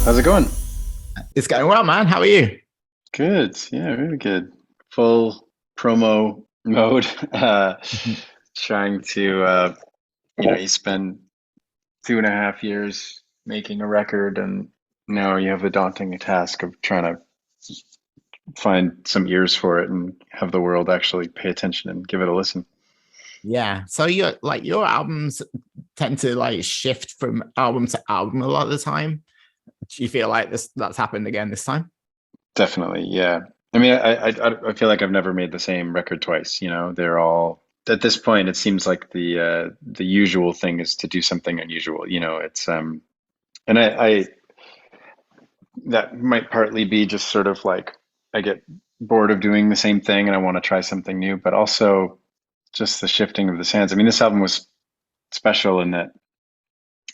How's it going? It's going well, man. How are you? Good. Yeah, really good. Full promo mode. Trying to, you spend 2.5 years making a record, and now you have the daunting task of trying to find some ears for it and have the world actually pay attention and give it a listen. Yeah. So your albums tend to like shift from album to album a lot of the time. Do you feel like that's happened again this time? Definitely, yeah. I mean, I feel like I've never made the same record twice. They're all at this point. It seems like the usual thing is to do something unusual. It's and I that might partly be just sort of like I get bored of doing the same thing and I want to try something new, but also just the shifting of the sands. I mean, this album was special in that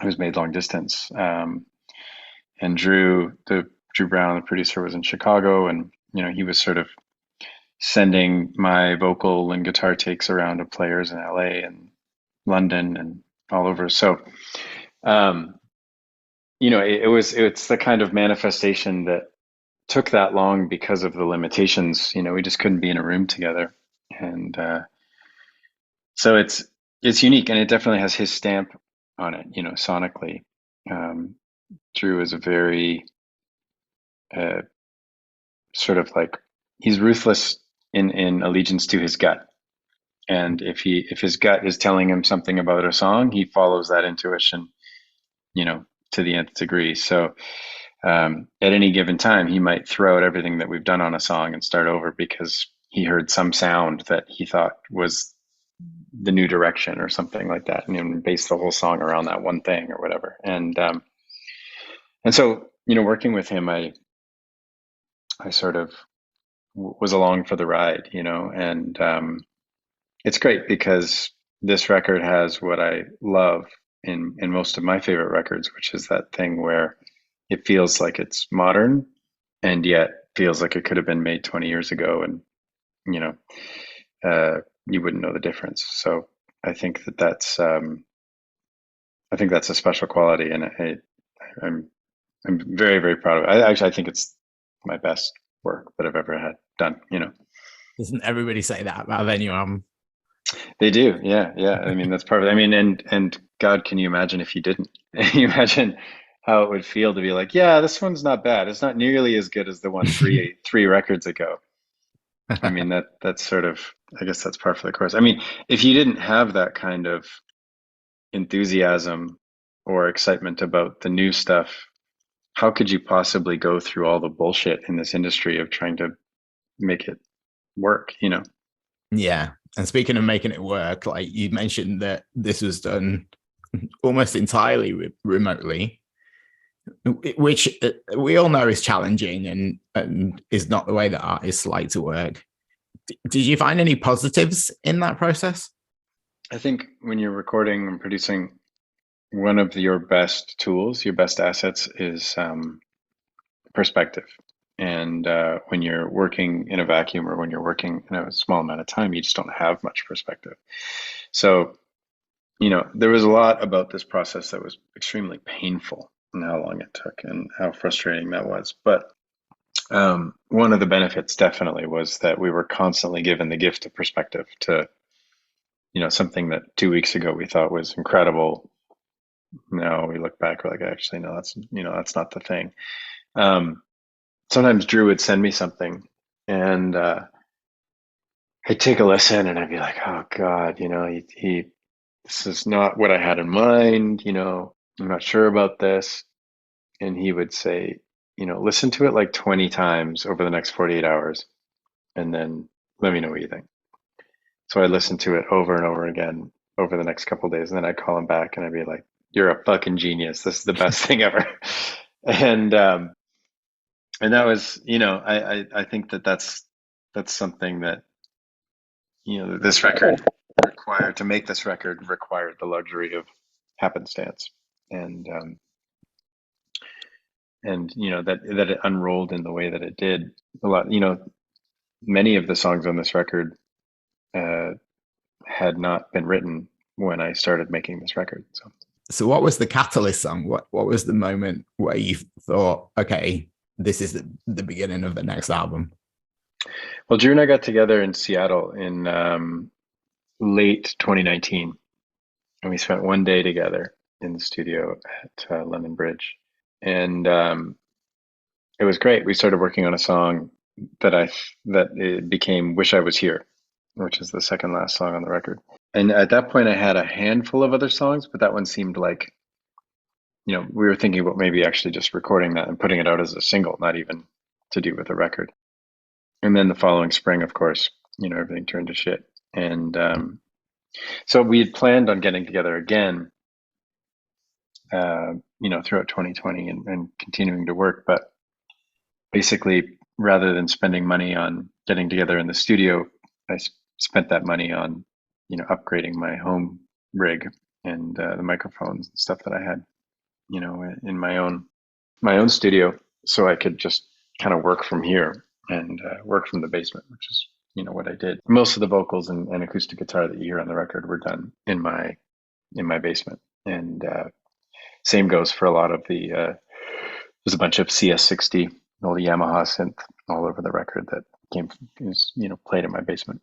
it was made long distance. And Drew Brown, the producer, was in Chicago, and he was sort of sending my vocal and guitar takes around to players in LA and London and all over. So, um, it's the kind of manifestation that took that long because of the limitations. We just couldn't be in a room together, and so it's unique, and it definitely has his stamp on it. Sonically, um, Drew is a very uh, sort of like he's ruthless in allegiance to his gut. And if his gut is telling him something about a song, he follows that intuition, you know, to the nth degree. So at any given time, he might throw out everything that we've done on a song and start over because he heard some sound that he thought was the new direction or something like that, and base the whole song around that one thing or whatever. And so working with him, I sort of was along for the ride, and it's great because this record has what I love in most of my favorite records, which is that thing where it feels like it's modern and yet feels like it could have been made 20 years ago, and you know you wouldn't know the difference. So I think that's a special quality, and I'm I'm very very proud of it. I think it's my best work that I've ever had done. Doesn't everybody say that about any album? They do, yeah, yeah. I mean, that's part of it. I mean, and God, can you imagine if you didn't? Can you imagine how it would feel to be like, yeah, this one's not bad. It's not nearly as good as the one three records ago. I mean, that's sort of, I guess that's par for the course. I mean, if you didn't have that kind of enthusiasm or excitement about the new stuff, how could you possibly go through all the bullshit in this industry of trying to make it work? Yeah. And speaking of making it work, like you mentioned that this was done almost entirely remotely, which we all know is challenging and is not the way that artists like to work. Did you find any positives in that process? I think when you're recording and producing, one of your best tools, your best assets is perspective. And when you're working in a vacuum or when you're working in a small amount of time, you just don't have much perspective. So, there was a lot about this process that was extremely painful and how long it took and how frustrating that was. But one of the benefits definitely was that we were constantly given the gift of perspective to, something that 2 weeks ago we thought was incredible. Now we look back, we're like, actually, no, that's not the thing. Sometimes Drew would send me something, and I'd take a listen, and I'd be like, oh God, this is not what I had in mind. I'm not sure about this. And he would say, listen to it like 20 times over the next 48 hours, and then let me know what you think. So I listened to it over and over again over the next couple of days, and then I'd call him back, and I'd be like, you're a fucking genius. This is the best thing ever. And and that was, I think that's something that, this record required to make this record required the luxury of happenstance. And that it unrolled in the way that it did. A lot, many of the songs on this record uh had not been written when I started making this record. So So what was the catalyst song? What was the moment where you thought, okay, this is the beginning of the next album? Well, Drew and I got together in Seattle in late 2019, and we spent one day together in the studio at London Bridge, and it was great. We started working on a song that it became "Wish I Was Here," which is the second last song on the record. And at that point, I had a handful of other songs, but that one seemed like, we were thinking about maybe actually just recording that and putting it out as a single, not even to do with a record. And then the following spring, of course, everything turned to shit. And so we had planned on getting together again, throughout 2020 and continuing to work. But basically, rather than spending money on getting together in the studio, I spent that money on, upgrading my home rig and the microphones and stuff that I had, in my own studio, so I could just kind of work from here and work from the basement, which is what I did. Most of the vocals and acoustic guitar that you hear on the record were done in my basement, and same goes for a lot of the. There's a bunch of CS60, all the Yamaha synth all over the record that played in my basement.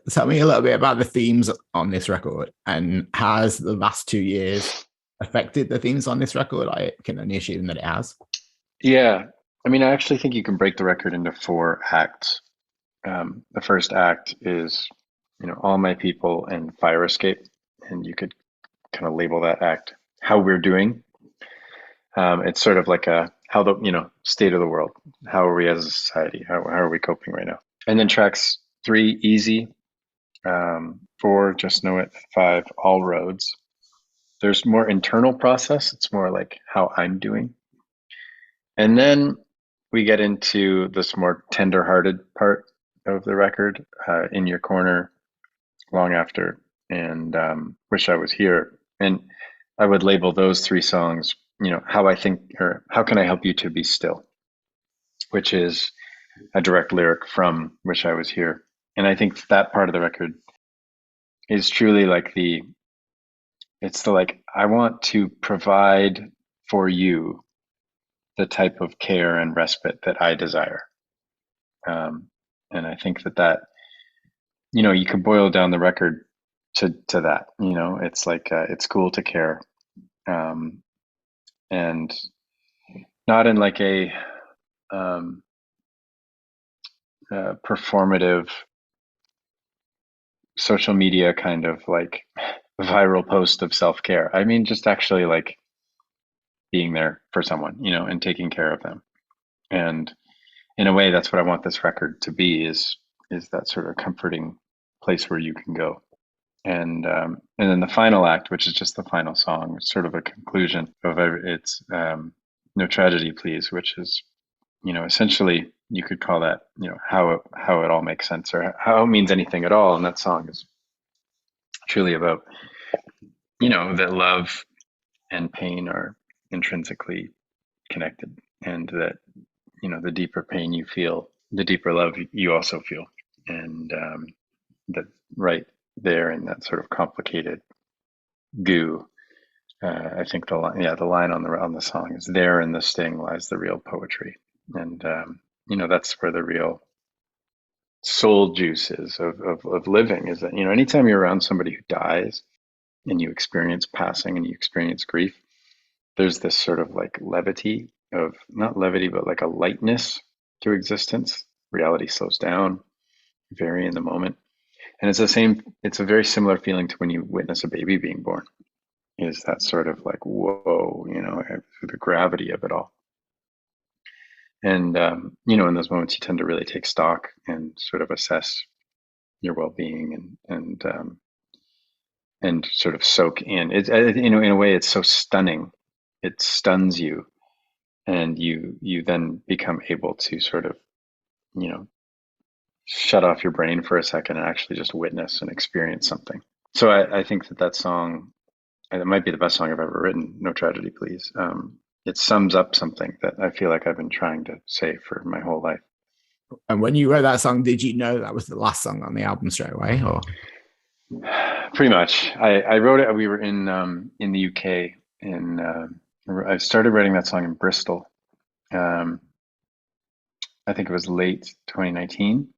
Tell me a little bit about the themes on this record, and has the last 2 years affected the themes on this record? I can only assume that it has. Yeah, I mean, I actually think you can break the record into 4 acts. The first act is, all my people and fire escape, and you could kind of label that act how we're doing. It's sort of like how the state of the world. How are we as a society? How are we coping right now? And then tracks 3, easy. 4, just know it. 5, all roads. There's more internal process. It's more like how I'm doing. And then we get into this more tender-hearted part of the record, in your corner, long after, and wish I was here. And I would label those 3 songs, how I think, or how can I help you to be still, which is a direct lyric from Wish I Was Here. And I think that part of the record is truly like I want to provide for you the type of care and respite that I desire. And I think that, you could boil down the record to that, it's like, it's cool to care. And not in like a performative social media kind of like viral post of self-care. I mean, just actually like being there for someone, and taking care of them. And in a way, that's what I want this record to be, is that sort of comforting place where you can go. And then the final act, which is just the final song, sort of a conclusion of it's No Tragedy Please, which is, essentially you could call that, how it all makes sense, or how it means anything at all. And that song is truly about, that love and pain are intrinsically connected, and that, the deeper pain you feel, the deeper love you also feel. And that right there in that sort of complicated goo, I think the line on the song is, there in the sting lies the real poetry. And that's where the real soul juice is of living, is that, anytime you're around somebody who dies and you experience passing and you experience grief, there's this sort of like levity of, not levity, but like a lightness to existence. Reality slows down, very in the moment. And it's a very similar feeling to when you witness a baby being born, is that sort of like, whoa, the gravity of it all. And, in those moments, you tend to really take stock and sort of assess your well-being, and sort of soak in. It's, in a way, it's so stunning. It stuns you, and you then become able to sort of, shut off your brain for a second and actually just witness and experience something. So I think that song, it might be the best song I've ever written, No Tragedy Please. It sums up something that I feel like I've been trying to say for my whole life. And when you wrote that song, did you know that was the last song on the album straight away, or? Pretty much. I wrote it. We were in the UK. I started writing that song in Bristol. Um, I think it was late 2019,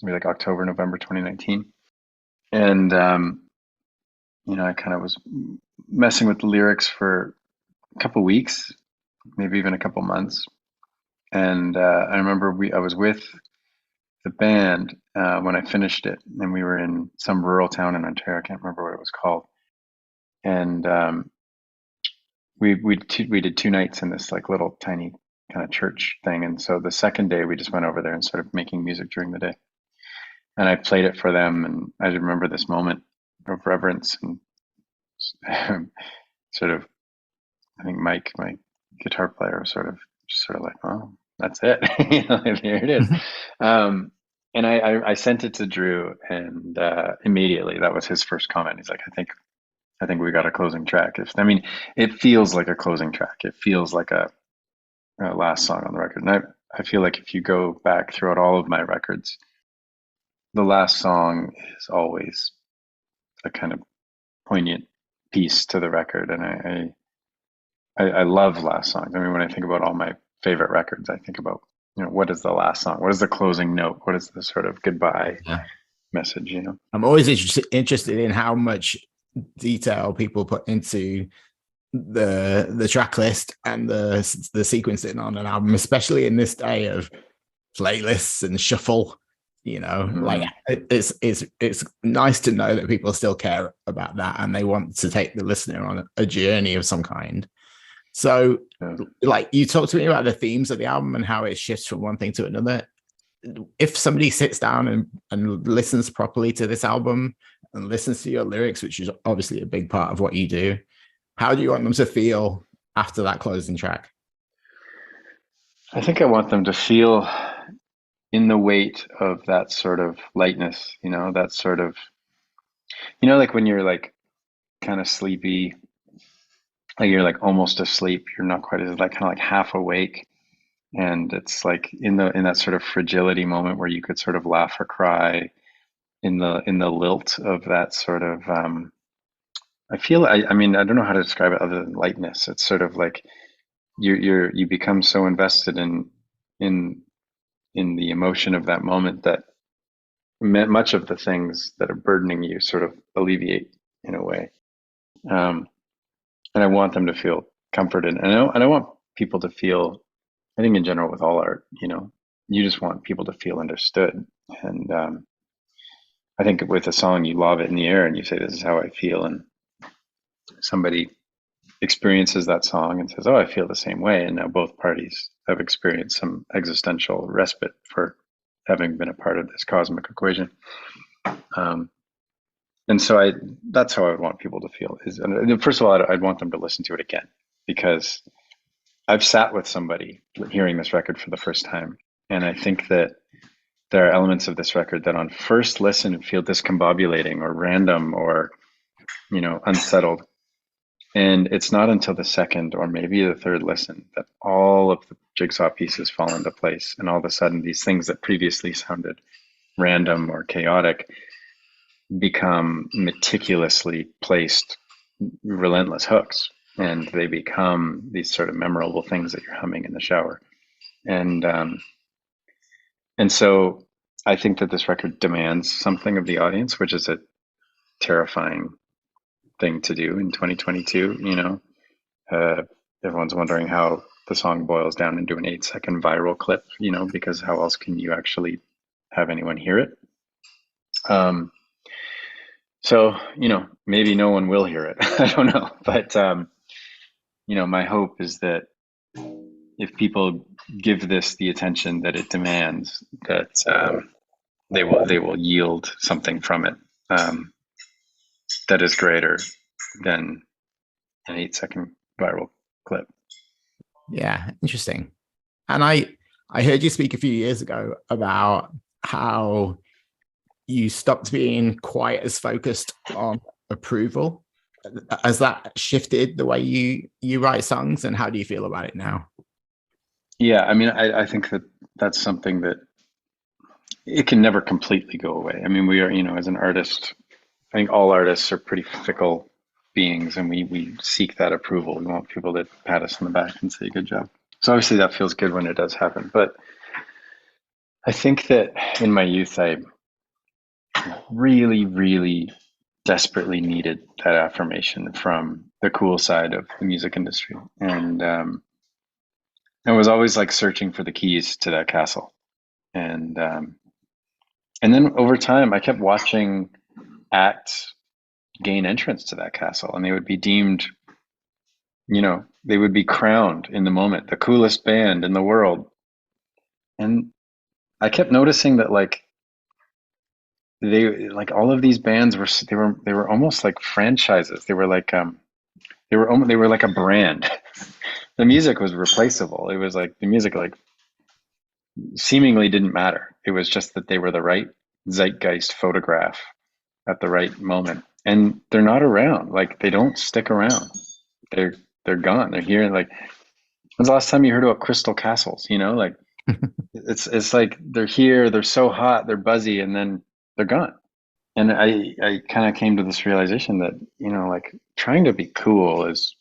maybe like October, November 2019. And I kind of was messing with the lyrics for a couple weeks, maybe even a couple months. And I remember I was with the band when I finished it, and we were in some rural town in Ontario. I can't remember what it was called. And we did 2 nights in this like little tiny kind of church thing. And so the second day we just went over there and started making music during the day. And I played it for them, and I remember this moment of reverence and sort of, I think Mike, my guitar player, was sort of like, oh, that's it. Here it is. Um, and I sent it to Drew, and immediately that was his first comment. He's like, I think we got a closing track. I mean, it feels like a closing track. It feels like a last song on the record. And I feel like if you go back throughout all of my records, the last song is always a kind of poignant piece to the record. And I love last songs. I mean, when I think about all my favorite records, I think about, what is the last song? What is the closing note? What is the sort of goodbye Yeah. message? I'm always interested in how much detail people put into the track list and the sequencing on an album, especially in this day of playlists and shuffle. Like it's nice to know that people still care about that and they want to take the listener on a journey of some kind. So, Yeah. like, you talked to me about the themes of the album and how it shifts from one thing to another. If somebody sits down and listens properly to this album and listens to your lyrics, which is obviously a big part of what you do, how do you want them to feel after that closing track? I think I want them to feel in the weight of that sort of lightness, that sort of, like when you're like kind of sleepy, like you're like almost asleep, you're not quite as like kind of like half awake. And it's like in that sort of fragility moment where you could sort of laugh or cry in the lilt of that sort of I mean, I don't know how to describe it other than lightness. It's sort of like you become so invested in in the emotion of that moment that much of the things that are burdening you sort of alleviate in a way. Um, and I want them to feel comforted. And I want people to feel, I think in general with all art, you just want people to feel understood. And I think with a song, you lob it in the air and you say, this is how I feel. And somebody experiences that song and says, oh, I feel the same way. And now both parties have experienced some existential respite for having been a part of this cosmic equation. Um, and so that's how I would want people to feel first of all, I'd want them to listen to it again, because I've sat with somebody hearing this record for the first time. And I think that there are elements of this record that on first listen feel discombobulating or random or, unsettled. And it's not until the second or maybe the third listen that all of the jigsaw pieces fall into place. And all of a sudden, these things that previously sounded random or chaotic become meticulously placed, relentless hooks. And they become these sort of memorable things that you're humming in the shower. And so I think that this record demands something of the audience, which is a terrifying thing to do in 2022. Everyone's wondering how the song boils down into an 8-second viral clip, because how else can you actually have anyone hear it? So, maybe no one will hear it. I don't know. But, my hope is that if people give this the attention that it demands, that they will yield something from it that is greater than an 8-second viral clip. Yeah, interesting. And I heard you speak a few years ago about how you stopped being quite as focused on approval. Has that shifted the way you write songs, and how do you feel about it now? Yeah, I mean, I think that that's something that it can never completely go away. I mean, we are, as an artist, I think all artists are pretty fickle beings, and we seek that approval. We want people to pat us on the back and say good job. So obviously that feels good when it does happen. But I think that in my youth, I really, really desperately needed that affirmation from the cool side of the music industry, and I was always like searching for the keys to that castle. And then over time, I kept watching acts gain entrance to that castle, and they would be deemed, they would be crowned in the moment, the coolest band in the world. And I kept noticing that like all of these bands they were almost like franchises. They were like a brand. The music was replaceable. It was like the music like seemingly didn't matter. It was just that they were the right zeitgeist photograph at the right moment. And they're not around. Like they don't stick around. They're they're gone. They're here. Like when's the last time you heard about crystal castles? Like it's like they're here, they're so hot, they're buzzy, and then they're gone. And I kind of came to this realization that, like trying to be cool is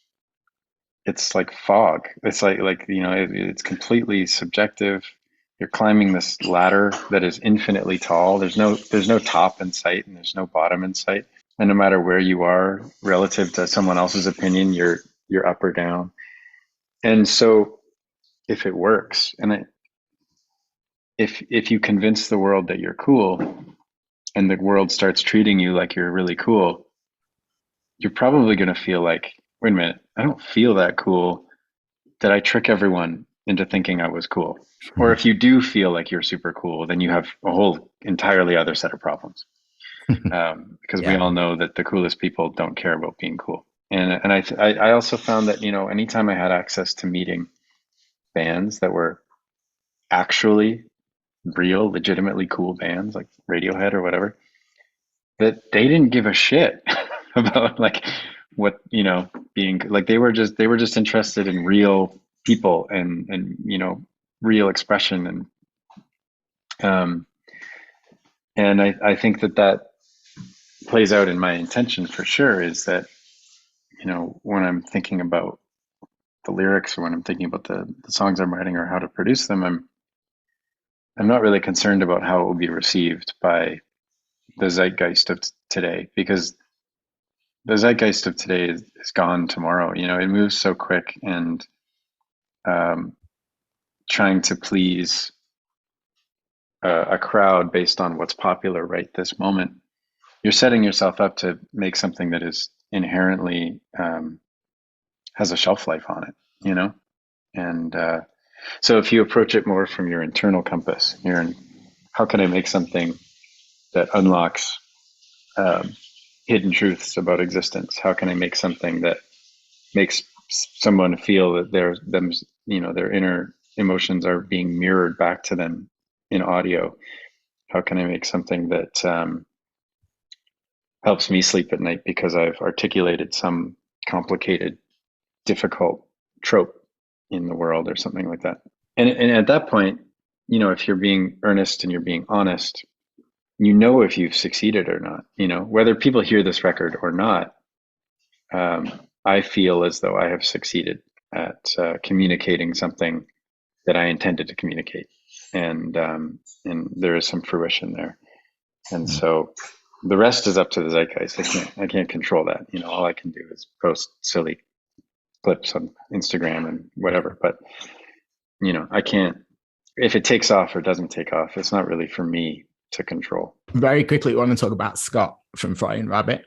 it's like fog. It's like it's completely subjective. You're climbing this ladder that is infinitely tall. There's no top in sight and there's no bottom in sight. And no matter where you are relative to someone else's opinion, you're up or down. And so if it works, if you convince the world that you're cool and the world starts treating you like you're really cool, you're probably going to feel like, wait a minute, I don't feel that cool. Did I trick everyone into thinking I was cool? Or if you do feel like you're super cool, then you have a whole entirely other set of problems. Because we Yeah. all know that the coolest people don't care about being cool. And I also found that, anytime I had access to meeting bands that were actually real, legitimately cool bands like Radiohead or whatever, that they didn't give a shit about like what, being like they were just interested in real people and real expression um and I think that plays out in my intention for sure, is that when I'm thinking about the lyrics or when I'm thinking about the songs I'm writing or how to produce them, I'm not really concerned about how it will be received by the zeitgeist of today, because the zeitgeist of today is gone tomorrow. It moves so quick, and um, trying to please a crowd based on what's popular right this moment, you're setting yourself up to make something that is inherently has a shelf life on it, And so if you approach it more from your internal compass, how can I make something that unlocks um, hidden truths about existence? How can I make something that makes someone feel that their inner emotions are being mirrored back to them in audio? How can I make something that helps me sleep at night because I've articulated some complicated, difficult trope in the world or something like that? And at that point, if you're being earnest and you're being honest, if you've succeeded or not. Whether people hear this record or not, I feel as though I have succeeded at communicating something that I intended to communicate, and there is some fruition there. And so the rest is up to the zeitgeist. I can't control that. All I can do is post silly clips on Instagram and whatever. But I can't. If it takes off or doesn't take off, it's not really for me to control. Very quickly, we want to talk about Scott from Frightened Rabbit,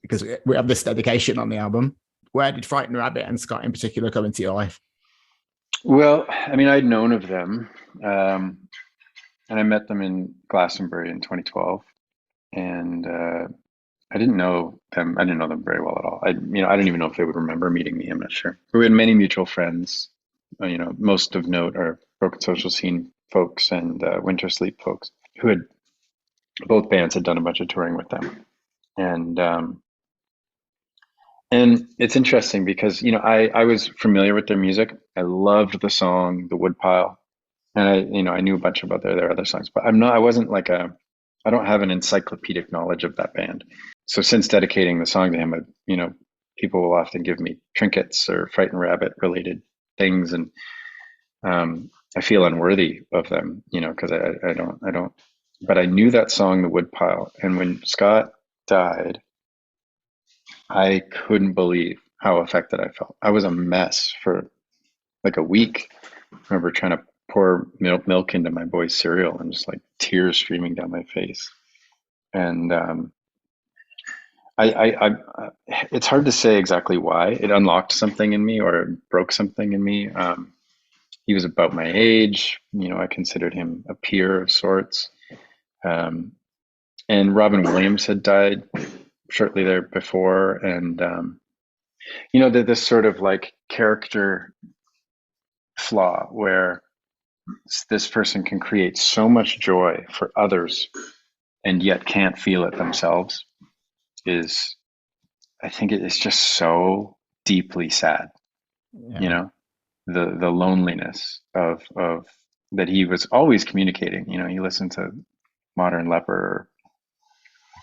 because we have this dedication on the album. Where did Frightened Rabbit and Scott in particular come into your life? Well, I mean, I'd known of them, and I met them in Glastonbury in 2012, and I didn't know them. I didn't know them very well at all. I don't even know if they would remember meeting me. I'm not sure. But we had many mutual friends. Most of note are Broken Social Scene folks and Winter Sleep folks, who had both bands had done a bunch of touring with them, and it's interesting because I was familiar with their music. I loved the song "The Woodpile," and I knew a bunch about their other songs, but I wasn't like I don't have an encyclopedic knowledge of that band. so since dedicating the song to him, people will often give me trinkets or Frightened Rabbit related things, and I feel unworthy of them, because I don't. But I knew that song, The Woodpile, and when Scott died, I couldn't believe how affected I felt. I was a mess for like a week. I remember trying to pour milk into my boy's cereal and just like tears streaming down my face. And it's hard to say exactly why. It unlocked something in me or it broke something in me. He was about my age. I considered him a peer of sorts. And Robin Williams had died shortly there before. And, this sort of like character flaw where this person can create so much joy for others and yet can't feel it themselves is, I think it is just so deeply sad. Yeah. The loneliness of that he was always communicating. You listen to Modern Leper or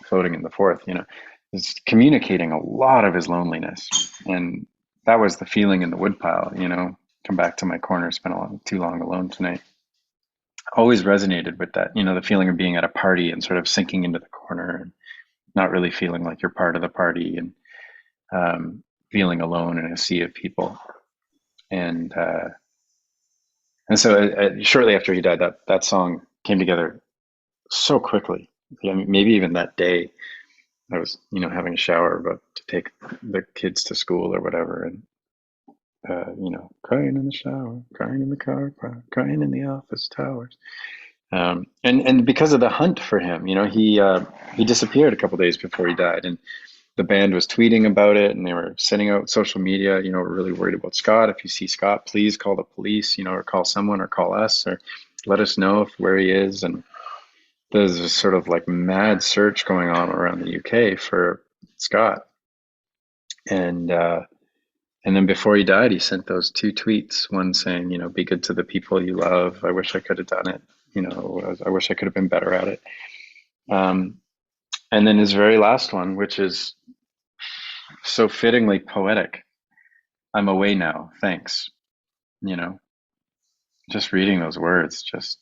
Floating in the Fourth, is communicating a lot of his loneliness. And that was the feeling in The Woodpile, come back to my corner, spent too long alone tonight. Always resonated with that, the feeling of being at a party and sort of sinking into the corner and not really feeling like you're part of the party, and feeling alone in a sea of people. And so shortly after he died, that song came together so quickly. I mean, maybe even that day, I was having a shower about to take the kids to school or whatever, and crying in the shower, crying in the car, crying in the office towers. And because of the hunt for him, he disappeared a couple days before he died, and the band was tweeting about it, and they were sending out social media. We're really worried about Scott. If you see Scott, please call the police, or call someone, or call us, or let us know where he is. And there's a sort of like mad search going on around the UK for Scott. And then before he died, he sent those two tweets. One saying, be good to the people you love. I wish I could have done it. I wish I could have been better at it. And then his very last one, which is so fittingly poetic. I'm away now. Thanks. Just reading those words, just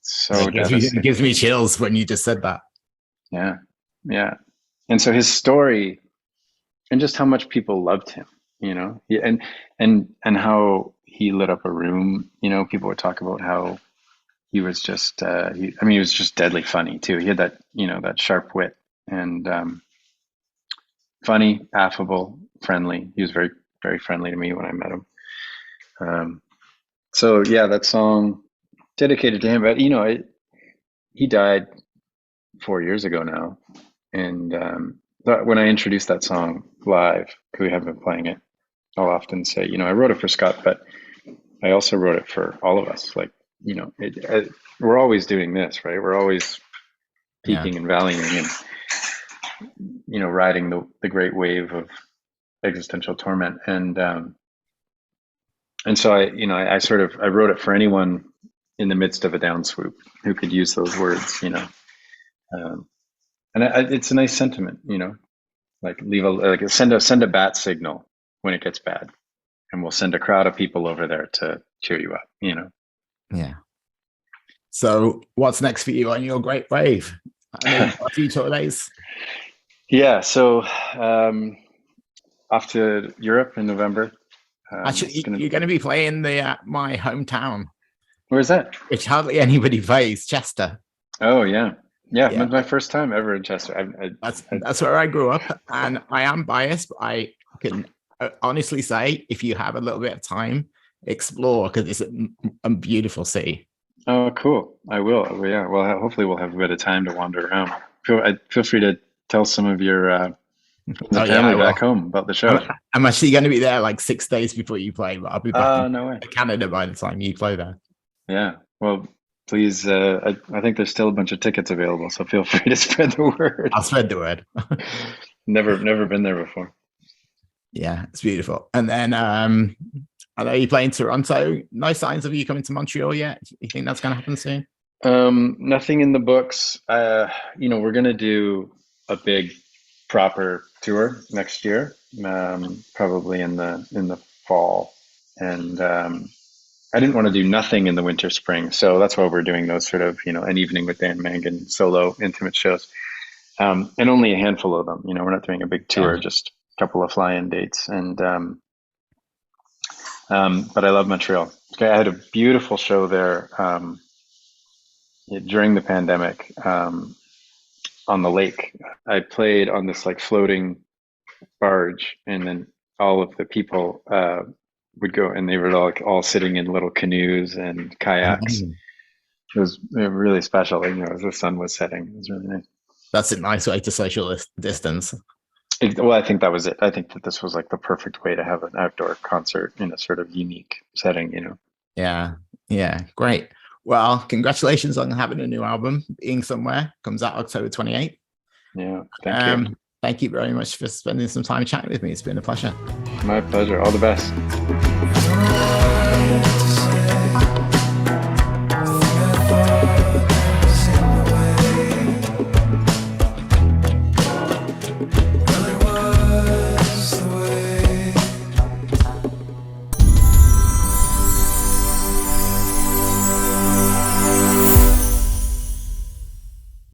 so devastating. It gives me chills when you just said that. Yeah. Yeah. And so his story and just how much people loved him, and how he lit up a room, people would talk about how he was just, he was just deadly funny too. He had that, that sharp wit and, funny, affable, friendly. He was very, very friendly to me when I met him. So yeah, that song dedicated to him, but he died 4 years ago now. And, when I introduced that song live, because we haven't been playing it, I'll often say, I wrote it for Scott, but I also wrote it for all of us. Like, we're always doing this, right? We're always peaking and valleying and, riding the great wave of existential torment. And so I wrote it for anyone in the midst of a down swoop who could use those words, and it's a nice sentiment, like send a bat signal when it gets bad, and we'll send a crowd of people over there to cheer you up, Yeah. So what's next for you on your great wave? A few tour days. Yeah. So off to Europe in November. Actually, you're going to be playing my hometown. Where's that? Which hardly anybody plays, Chester. Oh yeah. Yeah, my first time ever in Chester. That's where I grew up, and I am biased, but I can honestly say, if you have a little bit of time, explore, because it's a beautiful city. Oh, cool! I will. Yeah. Well, hopefully we'll have a bit of time to wander around. Feel free to tell some of your family back home about the show. I'm actually going to be there like 6 days before you play, but I'll be back in Canada by the time you play there. Yeah. Well, please, I think there's still a bunch of tickets available, so feel free to spread the word. I'll spread the word. Never been there before. Yeah, it's beautiful. And then I know you're playing Toronto. No signs of you coming to Montreal yet? You think that's going to happen soon? Nothing in the books. We're going to do a big proper tour next year, probably in the fall. And I didn't want to do nothing in the winter, spring, so that's why we're doing those sort of, an evening with Dan Mangan solo intimate shows, and only a handful of them. We're not doing a big tour, Yeah. just a couple of fly-in dates, and but I love Montreal. Okay, I had a beautiful show there during the pandemic, on the lake. I played on this like floating barge, and then all of the people would go, and they were all sitting in little canoes and kayaks. It was really special, as the sun was setting. It was really nice. That's a nice way to social distance. Well, I think that was it. I think that this was like the perfect way to have an outdoor concert in a sort of unique setting. Yeah. Yeah. Great. Well, congratulations on having a new album, Being Somewhere, comes out October 28th. Yeah. Thank you. Thank you very much for spending some time chatting with me. It's been a pleasure. My pleasure. All the best.